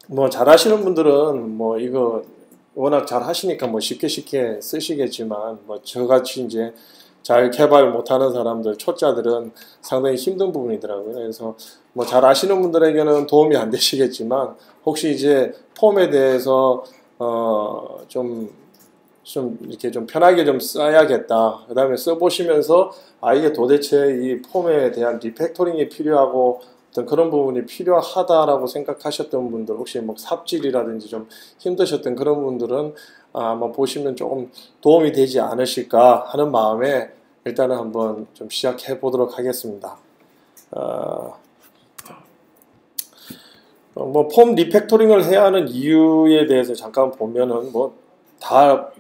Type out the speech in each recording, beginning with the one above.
뭐 잘하시는 분들은 뭐 이거 워낙 잘 하시니까 뭐 쉽게 쓰시겠지만, 뭐 저같이 이제 잘 개발 못하는 사람들, 초짜들은 상당히 힘든 부분이더라고요. 그래서 뭐 잘 아시는 분들에게는 도움이 안 되시겠지만, 혹시 이제 폼에 대해서 좀 이렇게 좀 편하게 좀 써야겠다, 그 다음에 써보시면서 이게 도대체 이 폼에 대한 리팩토링이 필요하고 어떤 그런 부분이 필요하다라고 생각하셨던 분들, 혹시 뭐 삽질이라든지 좀 힘드셨던 그런 분들은 아마 보시면 조금 도움이 되지 않으실까 하는 마음에 일단은 한번 좀 시작해 보도록 하겠습니다. 뭐 폼 리팩토링을 해야 하는 이유에 대해서 잠깐 보면은 뭐 다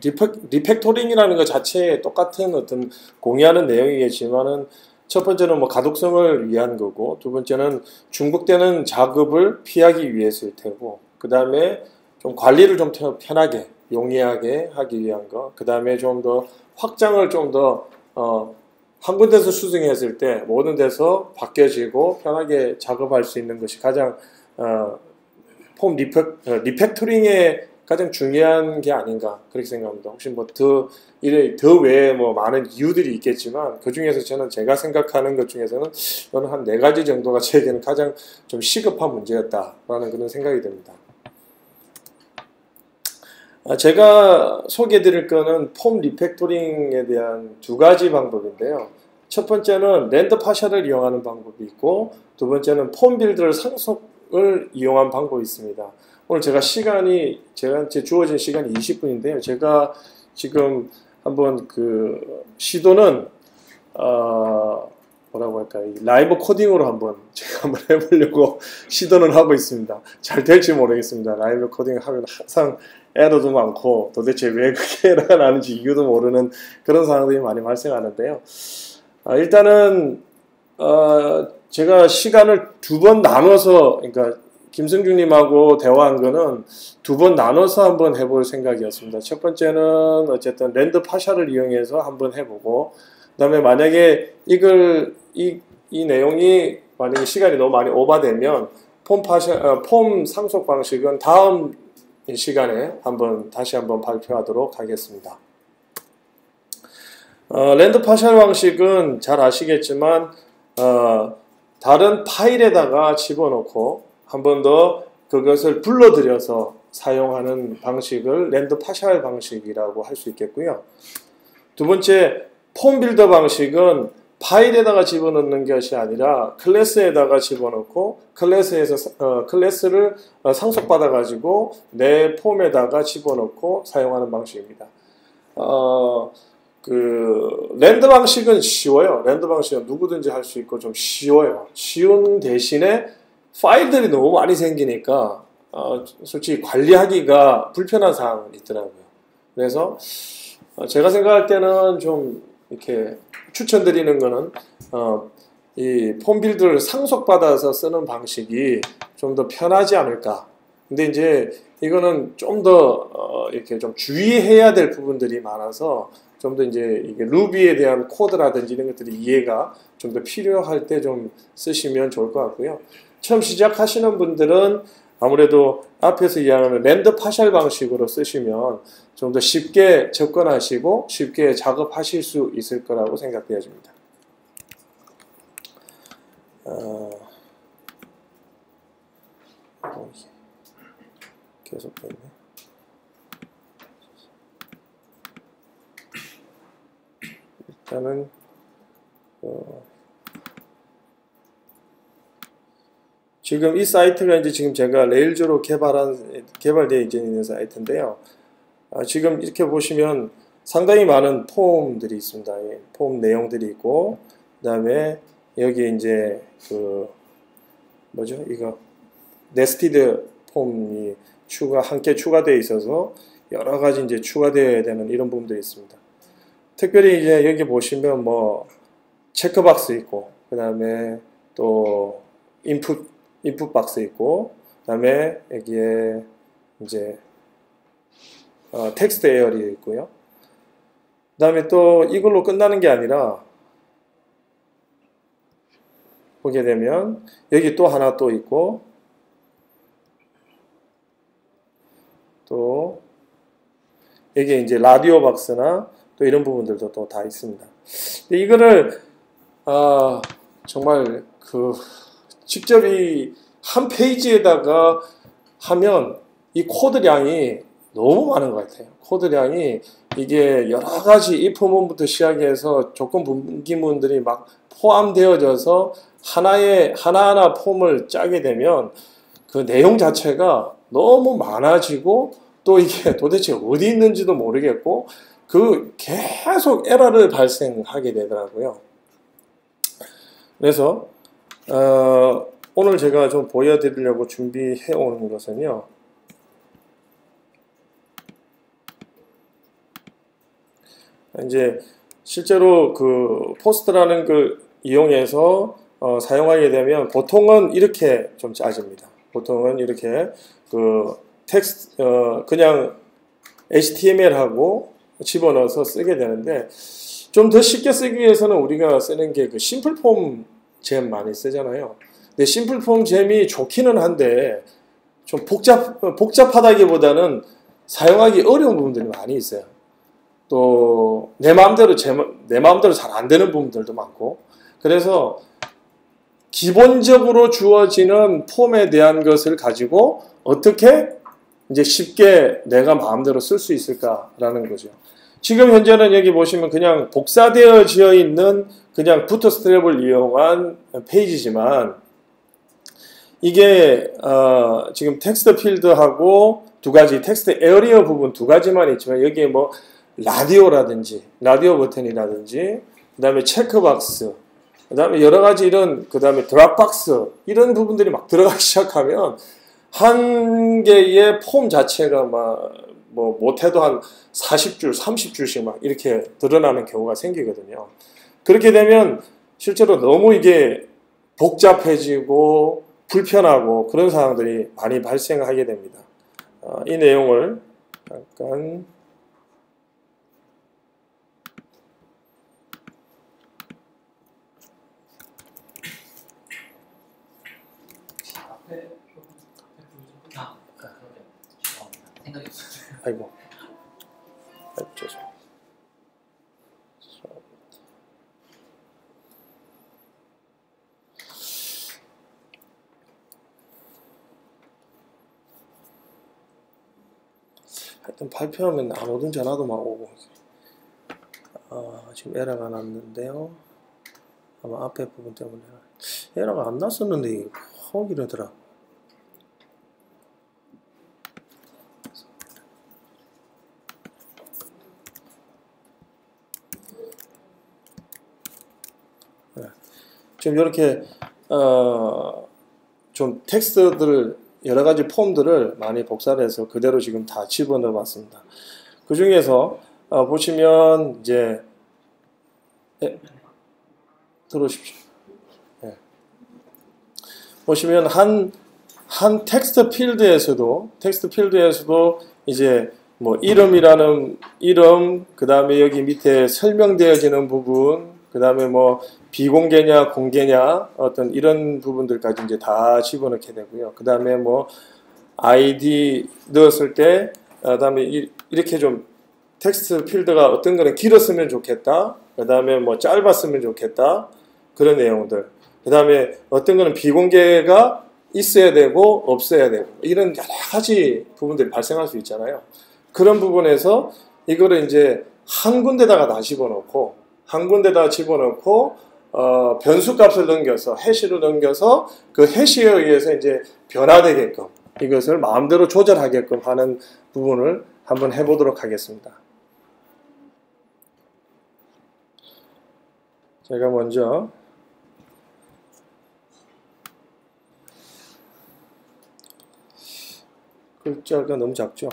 리팩토링이라는 것 자체에 똑같은 어떤 공유하는 내용이겠지만은, 첫 번째는 뭐 가독성을 위한 거고, 두 번째는 중복되는 작업을 피하기 위해서일 테고, 그 다음에 좀 관리를 좀 편하게 용이하게 하기 위한 거, 그 다음에 좀 더 확장을 좀 더 한 군데서 수정했을 때 모든 데서 바뀌어지고 편하게 작업할 수 있는 것이 가장 폼 리팩토링의 가장 중요한 게 아닌가 그렇게 생각합니다. 혹시 뭐 더 외에 뭐 많은 이유들이 있겠지만, 그 중에서 저는 제가 생각하는 것 중에서는 저는 한 4가지 정도가 저에게는 가장 좀 시급한 문제였다라는 그런 생각이 듭니다. 제가 소개해드릴 거는 폼 리팩토링에 대한 2가지 방법인데요. 첫 번째는 랜더 파샤를 이용하는 방법이 있고, 두 번째는 폼 빌드를 상속을 이용한 방법이 있습니다. 오늘 저한테 주어진 시간이 20분인데요. 제가 지금 한번 시도는 뭐라고 할까요? 라이브 코딩으로 제가 한번 해보려고 시도는 하고 있습니다. 잘 될지 모르겠습니다. 라이브 코딩 하면 항상 에러도 많고 도대체 왜 그렇게 에러가 나는지 이유도 모르는 그런 상황들이 많이 발생하는데요. 일단은 제가 시간을 2번 나눠서, 그러니까 김승중님하고 대화한 거는 2번 나눠서 한번 해볼 생각이었습니다. 첫 번째는 어쨌든 랜더 파샤를 이용해서 한번 해보고, 그 다음에 만약에 이 내용이 만약에 시간이 너무 많이 오버되면 폼 상속 방식은 다음 시간에 다시 한번 발표하도록 하겠습니다. 랜더 파샤 방식은 잘 아시겠지만 다른 파일에다가 집어넣고 한 번 더 그것을 불러들여서 사용하는 방식을 랜더 파샬 방식이라고 할 수 있겠고요. 두 번째, 폼 빌더 방식은 파일에다가 집어넣는 것이 아니라 클래스에다가 집어넣고 클래스를 상속받아 가지고 내 폼에다가 집어넣고 사용하는 방식입니다. 랜더 방식은 쉬워요. 랜더 방식은 누구든지 할 수 있고 좀 쉬워요. 쉬운 대신에 파일들이 너무 많이 생기니까 솔직히 관리하기가 불편한 사항이 있더라고요. 그래서 제가 생각할 때는 좀 이렇게 추천드리는 거는 이 폼 빌드를 상속받아서 쓰는 방식이 좀 더 편하지 않을까. 근데 이제 이거는 좀 더 이렇게 좀 주의해야 될 부분들이 많아서 좀 더 이제 이게 루비에 대한 코드라든지 이런 것들이 이해가 좀 더 필요할 때 좀 쓰시면 좋을 것 같고요. 처음 시작하시는 분들은 아무래도 앞에서 이야기하는 랜더 파샬 방식으로 쓰시면 좀 더 쉽게 접근하시고 쉽게 작업하실 수 있을 거라고 생각되어집니다. 계속 되네. 일단은 지금 이 사이트가 이제 지금 제가 레일즈로 개발되어 있는 사이트인데요. 지금 이렇게 보시면 상당히 많은 폼들이 있습니다. 폼 내용들이 있고, 그 다음에 여기 이제 이거 네스티드 폼이 함께 추가되어 있어서 여러 가지 이제 추가되어야 되는 이런 부분들이 있습니다. 특별히 이제 여기 보시면 뭐 체크박스 있고, 그 다음에 또 인풋 박스 있고, 그 다음에 여기에 이제 텍스트 에어리 있고요. 그 다음에 또 이걸로 끝나는 게 아니라 보게 되면 여기 또 하나 또 있고 또 여기 이제 라디오 박스나 또 이런 부분들도 또 다 있습니다. 이거를 정말 직접 이 한 페이지에다가 하면 이 코드량이 너무 많은 것 같아요. 코드량이 이게 여러 가지 if 문부터 시작해서 조건 분기문들이 막 포함되어져서 하나하나 폼을 짜게 되면 그 내용 자체가 너무 많아지고 또 이게 도대체 어디 있는지도 모르겠고 계속 에러를 발생하게 되더라고요. 그래서 오늘 제가 좀 보여드리려고 준비해 온 것은요. 이제 실제로 포스트라는 걸 이용해서 사용하게 되면 보통은 이렇게 좀 짜집니다. 보통은 이렇게 텍스트 그냥 HTML하고 집어넣어서 쓰게 되는데 좀 더 쉽게 쓰기 위해서는 우리가 쓰는 게 심플폼 잼 많이 쓰잖아요. 근데 심플폼 잼이 좋기는 한데 좀 복잡하다기보다는 사용하기 어려운 부분들이 많이 있어요. 또 내 마음대로 잘 안 되는 부분들도 많고 그래서 기본적으로 주어지는 폼에 대한 것을 가지고 어떻게 이제 쉽게 내가 마음대로 쓸 수 있을까라는 거죠. 지금 현재는 여기 보시면 그냥 복사되어져 있는 그냥 부트스트랩을 이용한 페이지지만 이게 지금 텍스트 필드하고 두 가지 텍스트 에어리어 부분 두 가지만 있지만 여기에 뭐 라디오라든지 라디오 버튼이라든지 그 다음에 체크박스 그 다음에 여러 가지 그 다음에 드랍박스 이런 부분들이 막 들어가기 시작하면 한 개의 폼 자체가 뭐 못해도 한 40줄, 30줄씩 막 이렇게 드러나는 경우가 생기거든요. 그렇게 되면 실제로 너무 이게 복잡해지고 불편하고 그런 상황들이 많이 발생하게 됩니다. 이 내용을 잠깐 생각이 없었어요. 아이고 죄송합니다. 하여튼 발표하면 안 오든 전화도 막 오고 지금 에러가 났는데요. 아마 앞에 부분 때문에 에러가 안 났었는데 혹 이러더라. 지금 이렇게 좀 텍스트들을 여러 가지 폼들을 많이 복사를 해서 그대로 지금 다 집어넣어 봤습니다. 그 중에서 보시면 이제 들어오십시오. 네. 보시면 한 텍스트 필드에서도 이제 뭐 이름이라는 이름, 그 다음에 여기 밑에 설명되어지는 부분, 그 다음에 뭐 비공개냐 공개냐 어떤 이런 부분들까지 이제 다 집어넣게 되고요. 그 다음에 뭐 아이디 넣었을 때, 그 다음에 이렇게 좀 텍스트 필드가 어떤 거는 길었으면 좋겠다. 그 다음에 뭐 짧았으면 좋겠다. 그런 내용들. 그 다음에 어떤 거는 비공개가 있어야 되고 없어야 되고 이런 여러 가지 부분들이 발생할 수 있잖아요. 그런 부분에서 이거를 이제 한 군데다가 다 집어넣고 변수 값을 넘겨서 해시로 넘겨서 그 해시에 의해서 이제 변화되게끔 이것을 마음대로 조절하게끔 하는 부분을 한번 해보도록 하겠습니다. 제가 먼저 글자가 너무 작죠?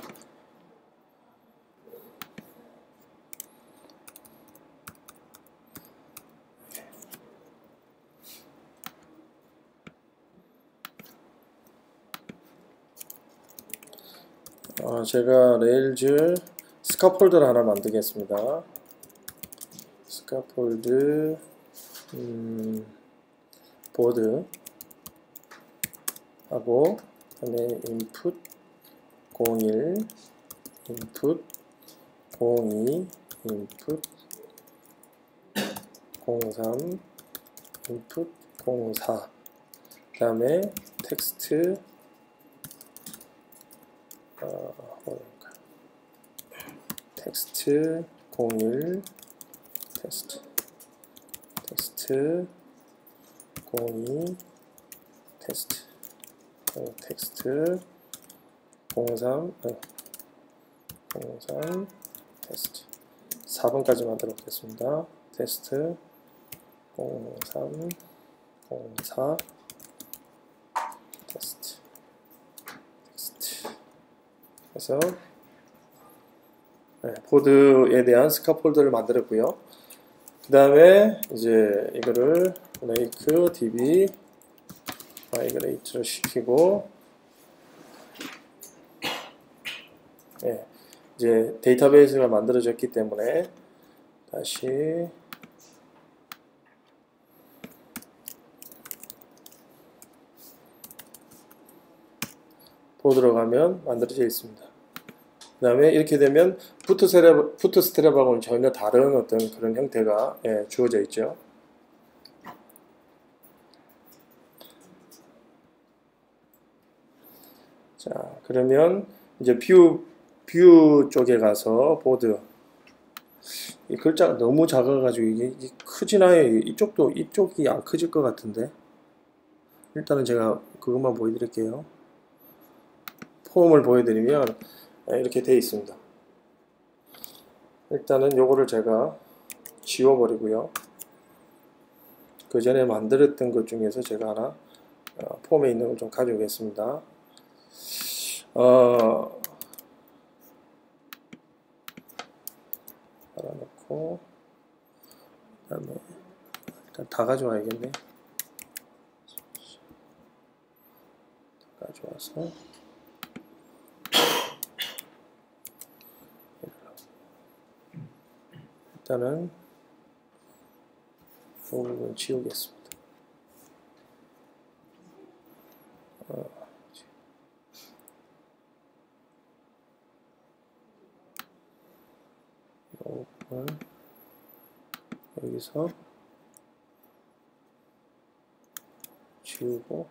제가 레일즈 스카폴드를 하나 만들겠습니다. 스카폴드 보드 하고 그다음에 input 01, input 02, input 03, input 04, 그 다음에 텍스트 텍스트 01, 텍스트 02, 텍스트 텍스트 03, 03 테스트 4번까지 만들어 보겠습니다. 테스트 03, 04 테스트 그래서 보드에 대한 스카폴드를 만들었고요. 그 다음에 이제 이거를 make db migrate를 시키고 이제 데이터베이스가 만들어졌기 때문에 다시 보드로 가면 만들어져 있습니다. 그 다음에 이렇게 되면 부트스트랩하고는 전혀 다른 어떤 그런 형태가 주어져 있죠. 자, 그러면 이제 뷰 쪽에 가서 보드 이 글자가 너무 작아가지고 이게 크지나요? 이쪽이 안 커질 것 같은데 일단은 제가 그것만 보여드릴게요. 폼을 보여드리면 이렇게 되어 있습니다. 일단은 요거를 제가 지워버리고요. 그 전에 만들었던 것 중에서 제가 하나 폼에 있는 걸 좀 가져오겠습니다. 달아놓고 그 다음에 일단 다 가져와야겠네. 다 가져와서 일단은 이 부분 지우겠습니다. 여기서 지우고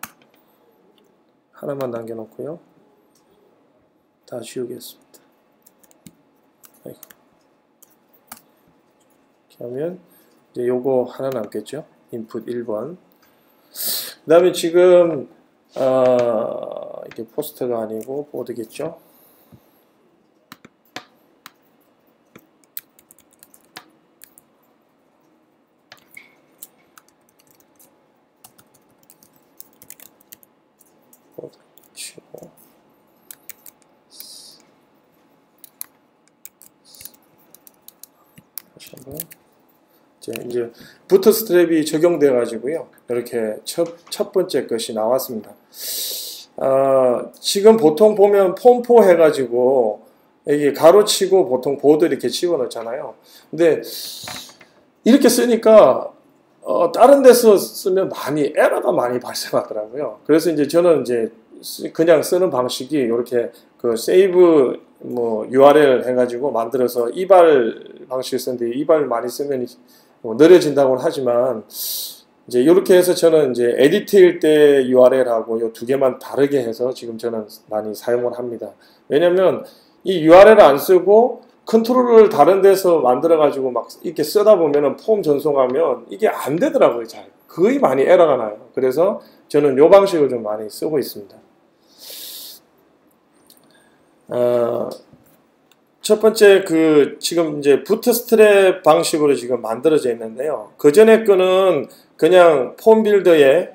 하나만 남겨놓고요. 다 지우겠습니다. 아이고. 이렇게 하면 이제 요거 하나 남겠죠. 인풋 1번. 그 다음에 지금 이게 포스터가 아니고 보드겠죠. 치고 다시 한번 이제 부트스트랩이 적용돼 가지고요. 이렇게 첫 번째 것이 나왔습니다. 지금 보통 보면 폼4 해가지고 이게 가로치고 보통 보드 이렇게 집어넣잖아요. 근데 이렇게 쓰니까 다른 데서 쓰면 에러가 많이 발생하더라고요. 그래서 이제 저는 이제 그냥 쓰는 방식이 이렇게 그 세이브 URL 해가지고 만들어서 이발 방식을 쓰는데 이발 많이 쓰면 느려진다고는 하지만 이제 이렇게 해서 저는 이제 에디트일 때 URL하고 이 두 개만 다르게 해서 지금 저는 많이 사용을 합니다. 왜냐면 이 URL을 안 쓰고 컨트롤을 다른 데서 만들어가지고 막 이렇게 쓰다 보면은 폼 전송하면 이게 안 되더라고요. 잘. 거의 많이 에러가 나요. 그래서 저는 이 방식을 좀 많이 쓰고 있습니다. 첫 번째 지금 이제 부트스트랩 방식으로 지금 만들어져 있는데요. 그 전에 거는 그냥 폼 빌더에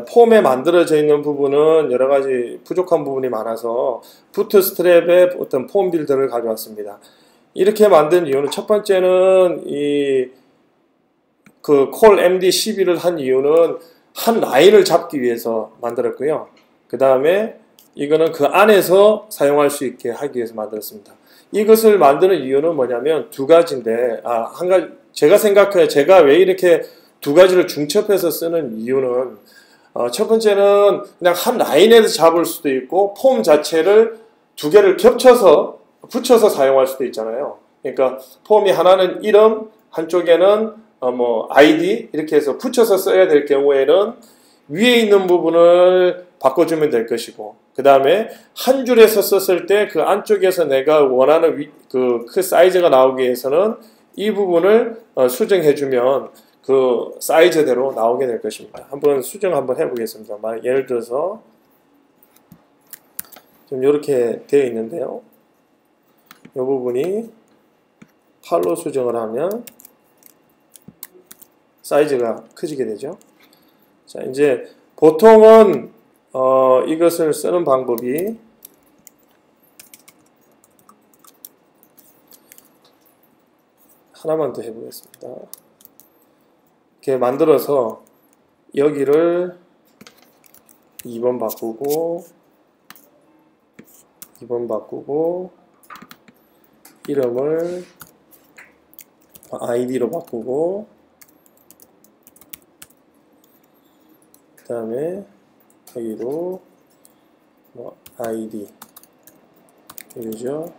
폼에 만들어져 있는 부분은 여러 가지 부족한 부분이 많아서 부트스트랩의 어떤 폼 빌더를 가져왔습니다. 이렇게 만든 이유는 첫 번째는 콜 MD12를 한 이유는 한 라인을 잡기 위해서 만들었고요. 그 다음에 이거는 그 안에서 사용할 수 있게 하기 위해서 만들었습니다. 이것을 만드는 이유는 뭐냐면 두 가지인데, 한 가지, 제가 왜 이렇게 두 가지를 중첩해서 쓰는 이유는 첫 번째는 그냥 한 라인에서 잡을 수도 있고 폼 자체를 두 개를 겹쳐서 붙여서 사용할 수도 있잖아요. 그러니까 폼이 하나는 이름, 한쪽에는 뭐 ID 이렇게 해서 붙여서 써야 될 경우에는 위에 있는 부분을 바꿔주면 될 것이고, 그 다음에 한 줄에서 썼을 때 그 안쪽에서 내가 원하는 그 사이즈가 나오기 위해서는 이 부분을 수정해주면 그 사이즈대로 나오게 될 것입니다. 한번 수정 한번 해보겠습니다. 예를 들어서 좀 이렇게 되어 있는데요. 이 부분이 8로 수정을 하면 사이즈가 커지게 되죠. 자, 이제 보통은 이것을 쓰는 방법이 하나만 더 해보겠습니다. 이렇게 만들어서 여기를 2번 바꾸고 이름을 ID로 바꾸고 그 다음에 여기로 뭐 ID 이거죠.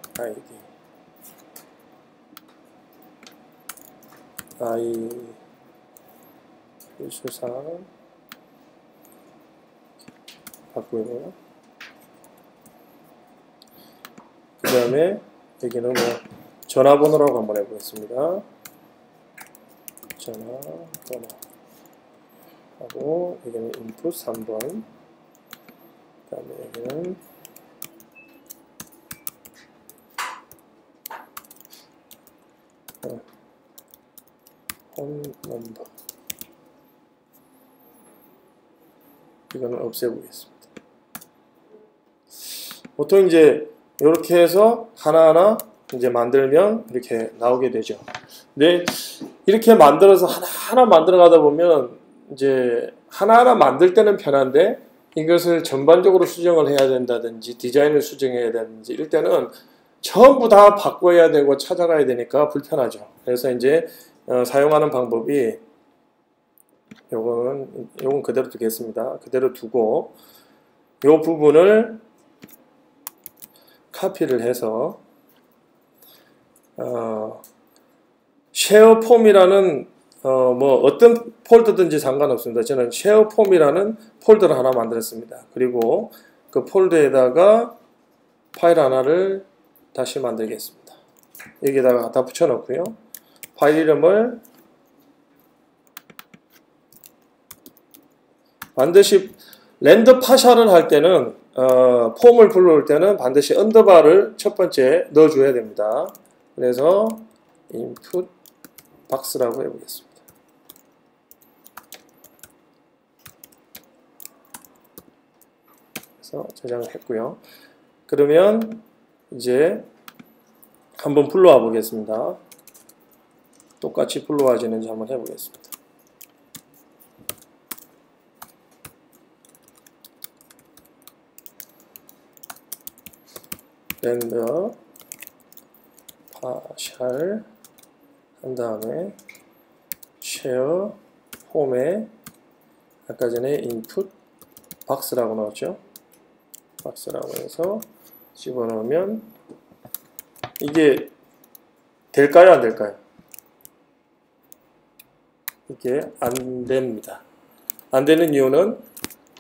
수상 바꾸고요. 그 다음에 여기는 뭐 전화번호라고 한번 해보겠습니다. 전화번호 하고 여기는 인풋 3번, 그 다음에 여기는 홈 넘버, 이거는 없애보겠습니다. 보통 이제 이렇게 해서 하나하나 이제 만들면 이렇게 나오게 되죠. 근데 이렇게 만들어서 하나하나 만들어 가다 보면 이제 하나하나 만들 때는 편한데 이것을 전반적으로 수정을 해야 된다든지 디자인을 수정해야 되는지 이럴 때는 전부 다 바꿔야 되고 찾아가야 되니까 불편하죠. 그래서 이제 사용하는 방법이 요건 그대로 두겠습니다. 그대로 두고 요 부분을 카피를 해서 쉐어폼이라는 뭐 어떤 폴더든지 상관없습니다. 저는 쉐어폼이라는 폴더를 하나 만들었습니다. 그리고 그 폴더에다가 파일 하나를 다시 만들겠습니다. 여기다가 갖다 붙여 놓고요. 파일 이름을 반드시 랜더 파샬을 할 때는 폼을 불러올 때는 반드시 언더바를 첫 번째 넣어줘야 됩니다. 그래서 input box라고 해보겠습니다. 그래서 저장을 했고요. 그러면 이제 한번 불러와 보겠습니다. 똑같이 불러와지는지 한번 해보겠습니다. 랜더 파샬 한 다음에 쉐어 홈에 아까 전에 인풋 박스라고 나왔죠. 박스라고 해서 집어넣으면 이게 될까요? 안 될까요? 이게 안 됩니다. 안 되는 이유는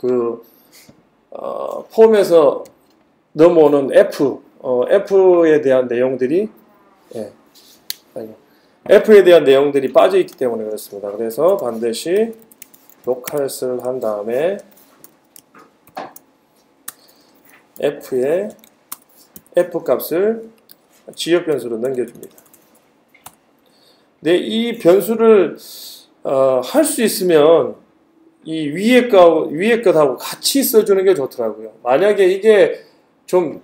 그 폼에서 넘어오는 F에 대한 내용들이 F에 대한 내용들이 빠져 있기 때문에 그렇습니다. 그래서 반드시 로컬스를 한 다음에 F에 F 값을 지역 변수로 넘겨줍니다. 근데 이 변수를 할 수 있으면 이 위에 것하고 같이 써주는 게 좋더라고요. 만약에 이게 좀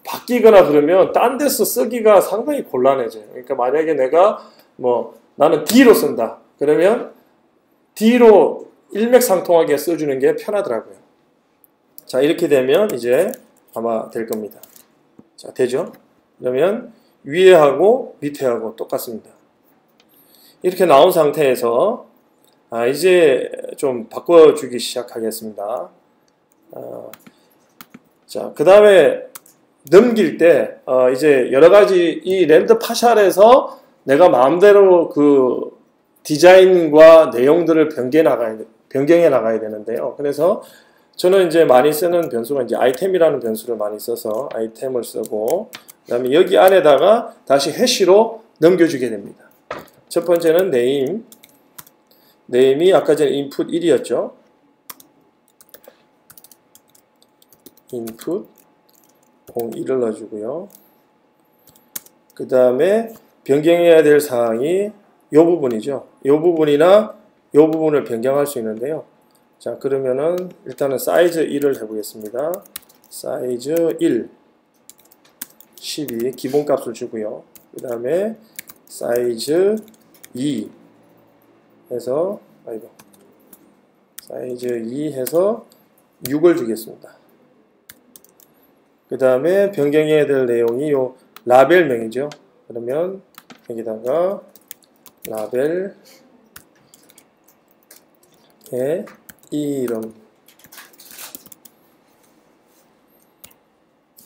바뀌거나 그러면 딴 데서 쓰기가 상당히 곤란해져요. 그러니까 만약에 내가 나는 D로 쓴다. 그러면 D로 일맥상통하게 써주는 게 편하더라고요. 자, 이렇게 되면 이제 아마 될 겁니다. 자, 되죠? 그러면 위에하고 밑에하고 똑같습니다. 이렇게 나온 상태에서 이제 좀 바꿔주기 시작하겠습니다. 자, 그 다음에 넘길 때 이제 여러 가지 이 랜드 파샬에서 내가 마음대로 그 디자인과 내용들을 변경해 나가야 되는데요. 그래서 저는 이제 많이 쓰는 변수가 이제 아이템이라는 변수를 많이 써서 아이템을 쓰고, 그 다음에 여기 안에다가 다시 해시로 넘겨주게 됩니다. 첫 번째는 네임이 아까 전에 input 1이었죠. input 01을 넣어주고요. 그 다음에 변경해야 될 사항이 이 부분이죠. 이 부분이나 이 부분을 변경할 수 있는데요. 자, 그러면은 일단은 사이즈 1을 해보겠습니다. 사이즈 1, 12 기본값을 주고요. 그 다음에 사이즈 2 해서 사이즈 2 해서 6을 주겠습니다. 그 다음에 변경해야 될 내용이 요 라벨명이죠. 그러면 여기다가 라벨의 이름,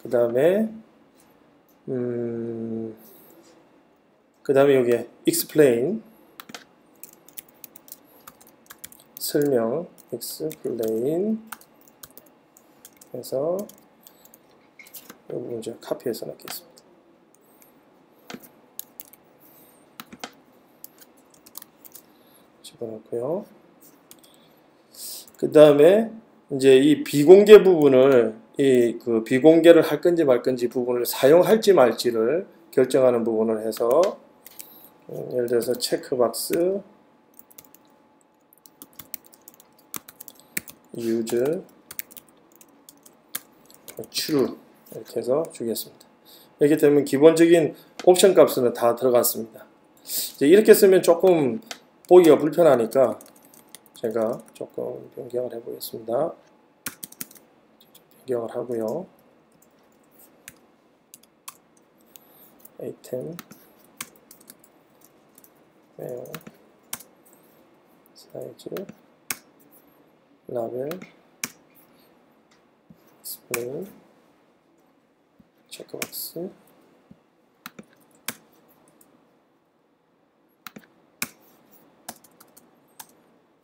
그 다음에 여기에 explain 설명 explain 해서 이 부분 제가 카피해서 넣겠습니다. 집어넣고요. 그 다음에 이제 이 비공개 부분을 그 비공개를 할 건지 말 건지 부분을 사용할지 말지를 결정하는 부분을 해서 예를 들어서 체크박스 use true 이렇게 해서 주겠습니다. 이렇게 되면 기본적인 옵션 값은 다 들어갔습니다. 이제 이렇게 쓰면 조금 보기가 불편하니까 제가 조금 변경을 해보겠습니다. 변경을 하고요. 아이템 내용 사이즈 라벨 디스플레이 체크박스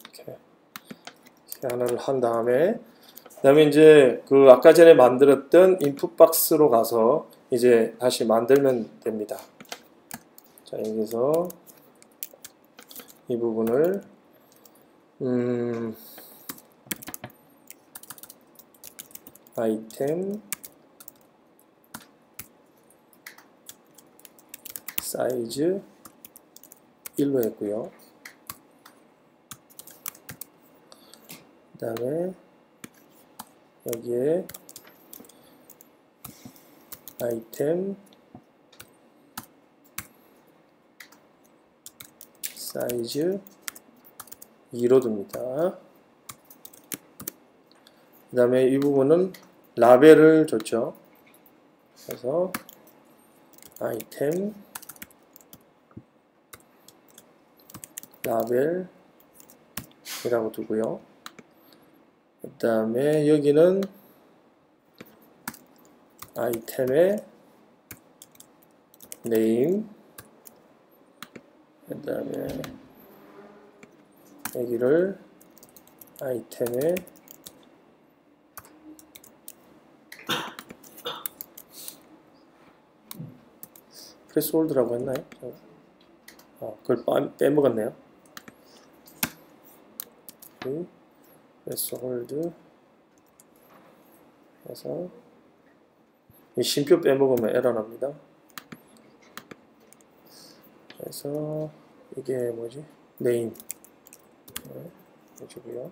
이렇게 하나를 한 다음에 그다음에 이제 그 아까 전에 만들었던 인풋 박스로 가서 이제 다시 만들면 됩니다. 자, 여기서 이 부분을 아이템 사이즈 1로 했고요. 그 다음에 여기에 아이템 사이즈 2로 둡니다. 그 다음에 이 부분은 라벨을 줬죠. 그래서 아이템 라벨이라고 두고요. 그 다음에 여기는 아이템의 name, 그 다음에 여기를 아이템의 프레스홀드라고 했나요? 그걸 빼먹었네요. 프레스홀드 해서 이 쉼표 빼먹으면 에러 납니다. 그래서 이게 뭐지? 네임 해주고요.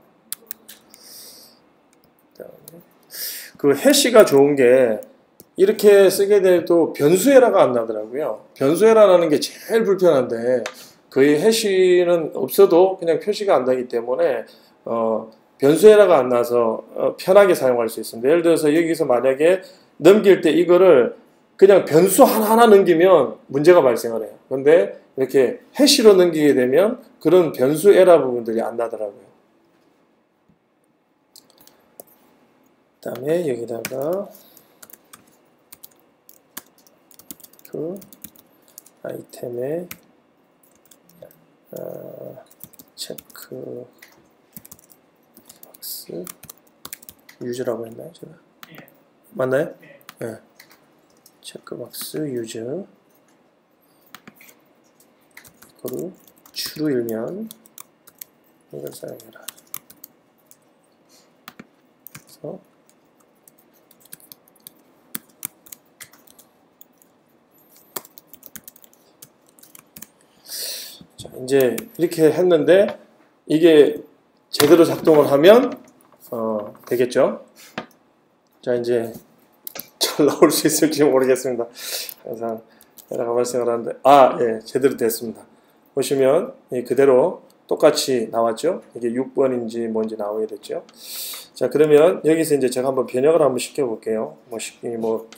그다음에 그 해시가 좋은 게 이렇게 쓰게 돼도 변수 에러가 안 나더라고요. 변수 에러라는 게 제일 불편한데 거의 해시는 없어도 그냥 표시가 안 되기 때문에 변수 에러가 안 나서 편하게 사용할 수 있습니다. 예를 들어서 여기서 만약에 넘길 때 이거를 그냥 변수 하나하나 넘기면 문제가 발생을 해요. 근데 이렇게 해시로 넘기게 되면 그런 변수 에러 부분들이 안 나더라고요. 그 다음에 여기다가 그 아이템에 체크 박스 유저라고 했나요? 제가? 예. 맞나요? 예. 네. 체크박스 유저 이거를 주로 일면 이걸 사용해라. 그래서 자, 이제 이렇게 했는데 이게 제대로 작동을 하면 되겠죠? 자, 이제 잘 나올 수 있을지 모르겠습니다. 항상 여러 발생을 하는데 예, 제대로 됐습니다. 보시면 그대로 똑같이 나왔죠? 이게 6번인지 뭔지 나오게 됐죠? 자, 그러면 여기서 이제 제가 한번 변형을 한번 시켜볼게요.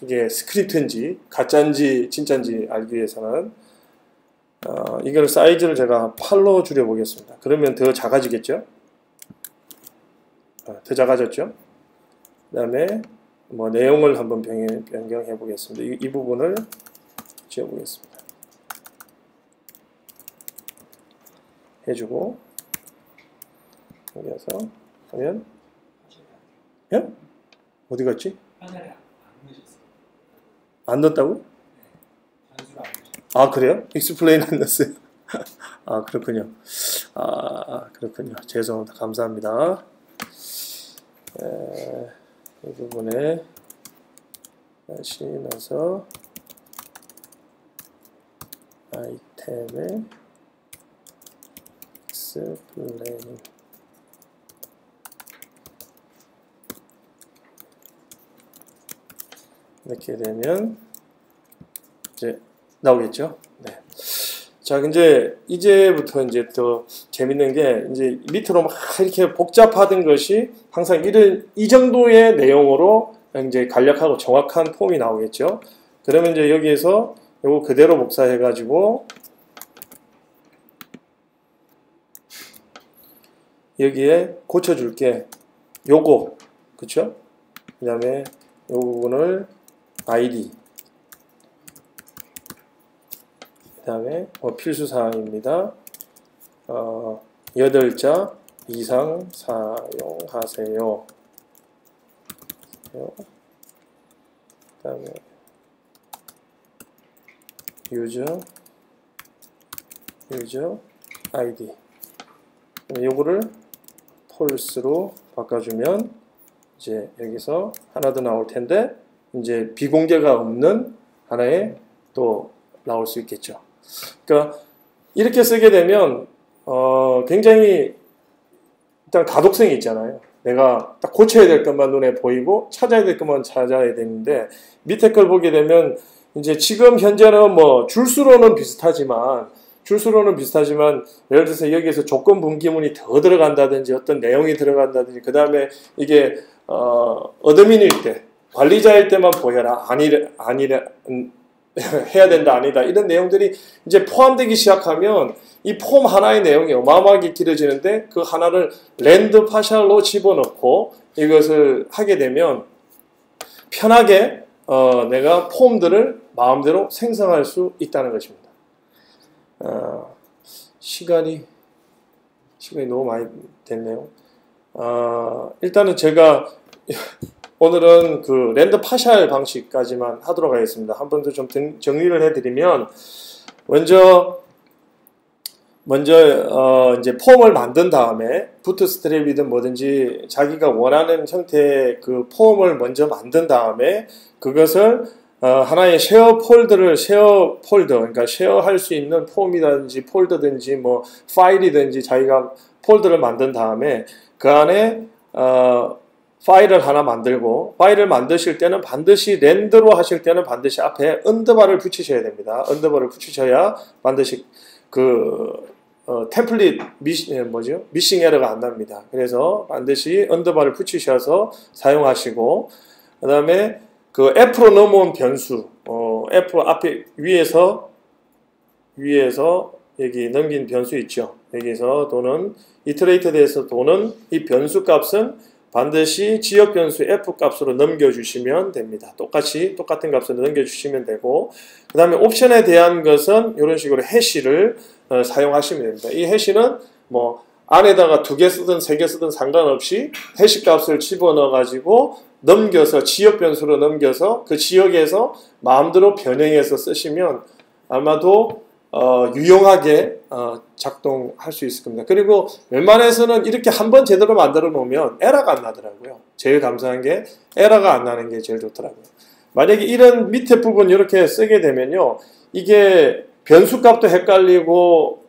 이게 스크립트인지 가짜인지 진짜인지 알기 위해서는 이걸 사이즈를 제가 8로 줄여보겠습니다. 그러면 더 작아지겠죠? 더 작아졌죠? 그 다음에 내용을 한번 변경해 보겠습니다. 이 부분을 지워보겠습니다. 해주고 여기서 하면 예? 어디 갔지? 하나를 안 넣으셨어요. 안 넣었다고? 네. 단수를 안 넣으셨어요. 아, 그래요? 익스플레인 안 넣었어요. 아, 그렇군요. 그렇군요. 죄송합니다. 감사합니다. 이 부분에 다시 넣어서 아이템에 익스플레인 이렇게 되면 이제 나오겠죠. 네. 자, 이제부터 더 재밌는 게 이제 밑으로 막 이렇게 복잡하던 것이 항상 이 정도의 내용으로 이제 간략하고 정확한 폼이 나오겠죠. 그러면 이제 여기에서 요거 그대로 복사해가지고 여기에 고쳐줄게. 요거, 그쵸? 그 다음에 요 부분을 ID. 그 다음에 필수사항입니다. 8자 이상 사용하세요. 그 다음에 유저 ID. 요거를 폴스로 바꿔주면 이제 여기서 하나 더 나올 텐데 이제 비공개가 없는 하나의 또 나올 수 있겠죠. 그러니까 이렇게 쓰게 되면 굉장히 일단 가독성이 있잖아요. 내가 딱 고쳐야 될 것만 눈에 보이고 찾아야 될 것만 찾아야 되는데 밑에 걸 보게 되면 이제 지금 현재는 줄수로는 비슷하지만 예를 들어서 여기에서 조건 분기문이 더 들어간다든지 어떤 내용이 들어간다든지 그 다음에 이게 어드민일 때 관리자일 때만 보여라 아니라 해야 된다 아니다 이런 내용들이 이제 포함되기 시작하면 이 폼 하나의 내용이 어마어마하게 길어지는데 그 하나를 랜드 파샬로 집어넣고 이것을 하게 되면 편하게 내가 폼들을 마음대로 생성할 수 있다는 것입니다. 시간이 너무 많이 됐네요. 일단은 제가 오늘은 그 랜드 파샬 방식까지만 하도록 하겠습니다. 한 번 더 좀 정리를 해드리면 먼저 이제 폼을 만든 다음에 부트스트랩이든 뭐든지 자기가 원하는 형태의 그 폼을 먼저 만든 다음에 그것을 하나의 쉐어 폴더 그러니까 쉐어할 수 있는 폼이든지 폴더든지 파일이든지 자기가 폴더를 만든 다음에 그 안에 파일을 하나 만들고 파일을 만드실 때는 반드시 랜드로 하실 때는 반드시 앞에 언더바를 붙이셔야 됩니다. 언더바를 붙이셔야 반드시 템플릿 미싱 에러가 안 납니다. 그래서 반드시 언더바를 붙이셔서 사용하시고 그 다음에 그 F로 넘어온 변수 F 앞에 위에서 위에서 여기 넘긴 변수 있죠. 여기서 또는 이터레이터드에서 또는 이 변수 값은 반드시 지역 변수 f 값으로 넘겨주시면 됩니다. 똑같은 값으로 넘겨주시면 되고, 그 다음에 옵션에 대한 것은 이런 식으로 해시를 사용하시면 됩니다. 이 해시는 뭐 안에다가 2개 쓰든 3개 쓰든 상관없이 해시 값을 집어넣어 가지고 넘겨서 지역 변수로 넘겨서 그 지역에서 마음대로 변형해서 쓰시면 아마도 유용하게 작동할 수 있을 겁니다. 그리고 웬만해서는 이렇게 한번 제대로 만들어 놓으면 에러가 안 나더라고요. 제일 감사한 게 에러가 안 나는 게 제일 좋더라고요. 만약에 이런 밑에 부분 이렇게 쓰게 되면요, 이게 변수 값도 헷갈리고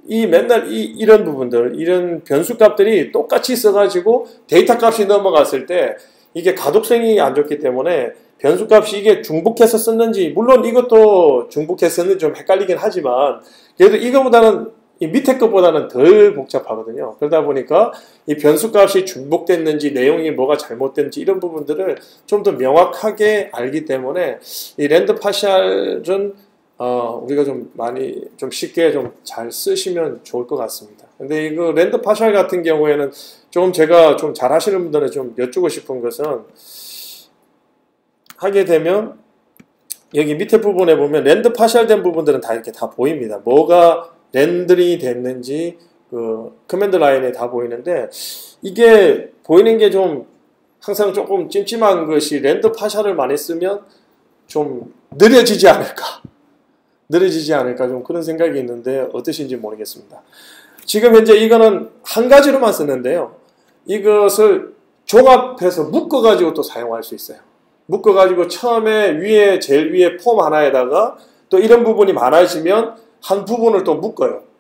맨날 이런 부분들, 이런 변수 값들이 똑같이 써가지고 데이터 값이 넘어갔을 때 이게 가독성이 안 좋기 때문에 변수 값이 이게 중복해서 썼는지, 물론 이것도 중복해서 썼는지 좀 헷갈리긴 하지만 그래도 이거보다는 이 밑에 것보다는 덜 복잡하거든요. 그러다 보니까 이 변수 값이 중복됐는지 내용이 뭐가 잘못됐는지 이런 부분들을 좀 더 명확하게 알기 때문에 이 랜드 파샬은 우리가 좀 쉽게 좀 잘 쓰시면 좋을 것 같습니다. 근데 이거 랜드 파샬 같은 경우에는 제가 좀 잘 하시는 분들은 좀 여쭈고 싶은 것은, 하게 되면 여기 밑에 부분에 보면 랜드 파샬 된 부분들은 다 이렇게 다 보입니다. 뭐가 렌더링이 됐는지 그 커맨드 라인에 다 보이는데, 이게 보이는 게 좀 항상 조금 찜찜한 것이 랜드 파샬을 많이 쓰면 좀 느려지지 않을까 좀 그런 생각이 있는데 어떠신지 모르겠습니다. 지금 현재 이거는 한 가지로만 쓰는데요, 이것을 종합해서 묶어가지고 또 사용할 수 있어요. 묶어가지고 처음에 제일 위에 폼 하나에다가 또 이런 부분이 많아지면 한 부분을 또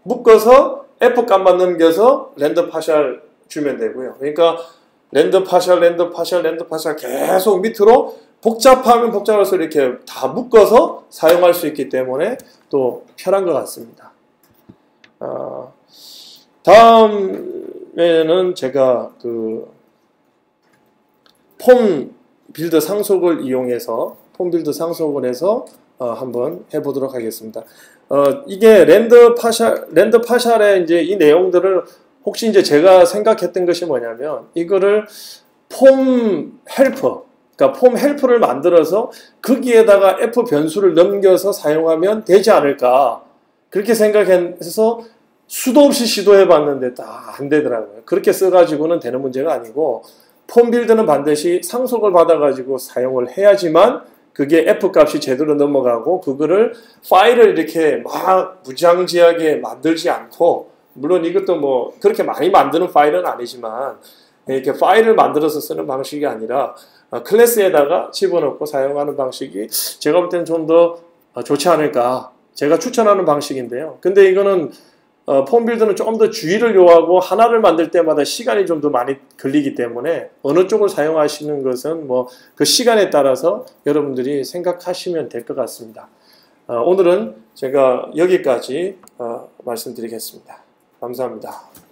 묶어서 F 값만 넘겨서 랜드 파샬 주면 되고요. 그러니까 랜드 파샬 계속 밑으로 복잡하면 복잡할수록 이렇게 다 묶어서 사용할 수 있기 때문에 또 편한 것 같습니다. 다음에는 제가 그 폼 빌드 상속을 이용해서 한번 해보도록 하겠습니다. 이게 랜드 파샬의 이제 이 내용들을 혹시 이제 제가 생각했던 것이 뭐냐면, 이거를 폼 헬퍼, 그러니까 폼 헬퍼를 만들어서 거기에다가 F 변수를 넘겨서 사용하면 되지 않을까, 그렇게 생각해서 수도 없이 시도해 봤는데 다 안 되더라고요. 그렇게 써가지고는 되는 문제가 아니고, 폼 빌드는 반드시 상속을 받아가지고 사용을 해야지만 그게 F 값이 제대로 넘어가고, 그거를 파일을 이렇게 막 무지하게 만들지 않고, 물론 이것도 뭐 그렇게 많이 만드는 파일은 아니지만 이렇게 파일을 만들어서 쓰는 방식이 아니라 클래스에다가 집어넣고 사용하는 방식이 제가 볼 때는 좀 더 좋지 않을까, 제가 추천하는 방식인데요. 근데 이거는 폼 빌드는 조금 더 주의를 요하고 하나를 만들 때마다 시간이 좀 더 많이 걸리기 때문에 어느 쪽을 사용하시는 것은 뭐 그 시간에 따라서 여러분들이 생각하시면 될 것 같습니다. 오늘은 제가 여기까지 말씀드리겠습니다. 감사합니다.